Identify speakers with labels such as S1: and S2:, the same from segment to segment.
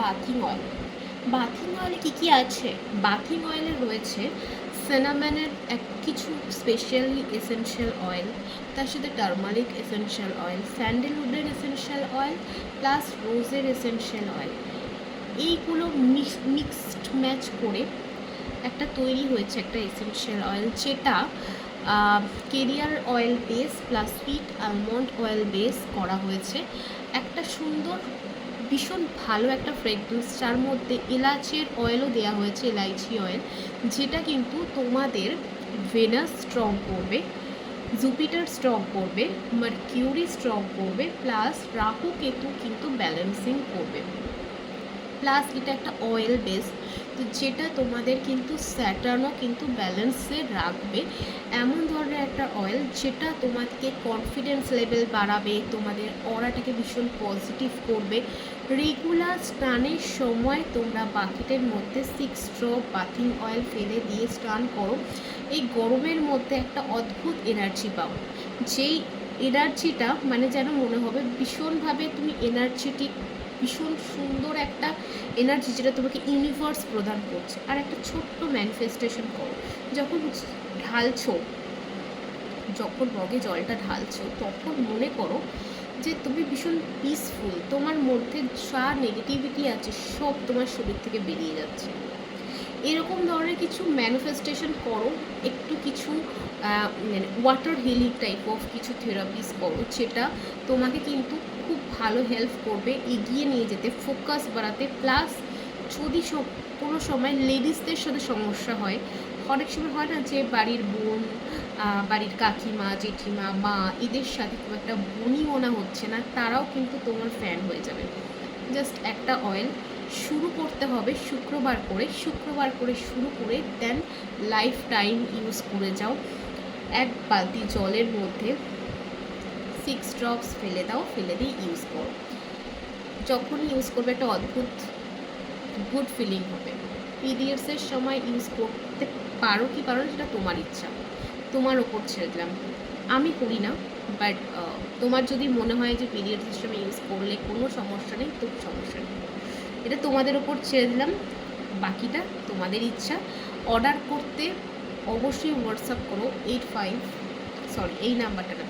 S1: Bathing oil. Bathing অয়েলে কী কী আছে? Bathing অয়েলে রয়েছে সিনামনের কিছু স্পেশালি এসেনশিয়াল অয়েল, তার সাথে টারমারিক এসেনশিয়াল অয়েল, স্যান্ডেলউডের এসেনশিয়াল অয়েল, প্লাস রোজের এসেনশিয়াল অয়েল। এইগুলো মিক্সড ম্যাচ করে একটা তৈরি হয়েছে একটা এসেনশিয়াল অয়েল, যেটা carrier oil base plus sweet almond oil base করা হয়েছে। একটা সুন্দর ভীষণ ভালো একটা ফ্রেগরেন্স, যার মধ্যে এলাচের অয়েলও দেওয়া হয়েছে, এলাইচি অয়েল, যেটা কিন্তু তোমাদের ভেনাস স্ট্রং করবে, জুপিটার স্ট্রং করবে, মার্কিউরি স্ট্রং করবে, প্লাস রাহু কেতু কিন্তু ব্যালেন্সিং করবে। প্লাস এটা একটা অয়েল বেস, তো যেটা তোমাদের কিন্তু স্যাটার্নও কিন্তু ব্যালেন্সে রাখবে। এমন ধরনের একটা অয়েল যেটা তোমাকে কনফিডেন্স লেভেল বাড়াবে, তোমাদের অরাটাকে ভীষণ পজিটিভ করবে। রেগুলার স্নানের সময় তোমরা বাকেটের মধ্যে 6 ড্রপ বাথিং অয়েল ফেলে দিয়ে স্নান করো। এই গরমের মধ্যে একটা অদ্ভুত এনার্জি পাও, যেই এনার্জিটা মানে যেন মনে হবে ভীষণভাবে তুমি এনার্জেটিক, ভীষণ সুন্দর একটা এনার্জি যেটা তোমাকে ইউনিভার্স প্রদান করছে। আর একটা ছোট্ট ম্যানিফেস্টেশন করো, যখন ঢালছো, যখন মগে জলটা ঢালছো, তখন মনে করো যে তুমি ভীষণ পিসফুল, তোমার মধ্যে যা নেগেটিভিটি আছে সব তোমার শরীর থেকে বেরিয়ে যাচ্ছে। এরকম ধরনের কিছু ম্যানিফেস্টেশন করো, একটু কিছু ওয়াটার হিলিং টাইপ অফ কিছু থেরাপিস করো, যেটা তোমাকে কিন্তু খুব ভালো হেল্প করবে এগিয়ে নিয়ে যেতে, ফোকাস বাড়াতে। প্লাস যদি কোনো সময় লেডিসদের সাথে সমস্যা হয়, অনেক সময় হয় না যে বাড়ির বোন, বাড়ির কাকিমা, জেঠিমা, মা, এদের সাথে খুব একটা বনিমনা হচ্ছে না, তারাও কিন্তু তোমার ফ্যান হয়ে যাবে। জাস্ট একটা অয়েল শুরু করতে হবে শুক্রবার করে শুরু করে দেন লাইফ টাইম ইউজ করে যাও। 1 বালতি জলের মধ্যে 6 ড্রপস ফেলে দাও, ফেলে দিয়ে ইউজ করো। যখন ইউজ করবে একটা অদ্ভুত গুড ফিলিং হবে। পিরিয়ডসের সময় ইউজ করতে পারো কি পারো না সেটা তোমার ইচ্ছা, তোমার ওপর ছেড়ে দিলাম। আমি করি না, বাট তোমার যদি মনে হয় যে পিরিয়ডসের সময় ইউজ করলে কোনো সমস্যা নেই, তো সমস্যা নেই, এটা তোমাদের ওপর ছেড়ে দিলাম, বাকিটা তোমাদের ইচ্ছা। অর্ডার করতে অবশ্যই হোয়াটসঅ্যাপ করো এই নাম্বারটা না,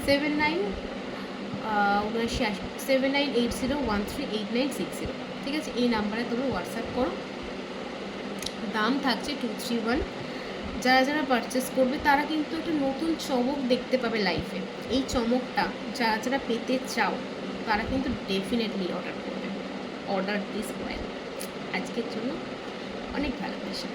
S1: 7980138960, ঠিক আছে? এই নাম্বারে তোমরা হোয়াটসঅ্যাপ করো। দাম থাকছে 231। যারা যারা পারচেস করবে তারা কিন্তু একটা নতুন চমক দেখতে পাবে লাইফে। এই চমকটা যারা যারা পেতে চাও তারা কিন্তু ডেফিনেটলি অর্ডার করবে। Order this oil. আজকের জন্য অনেক ভালোবাসা।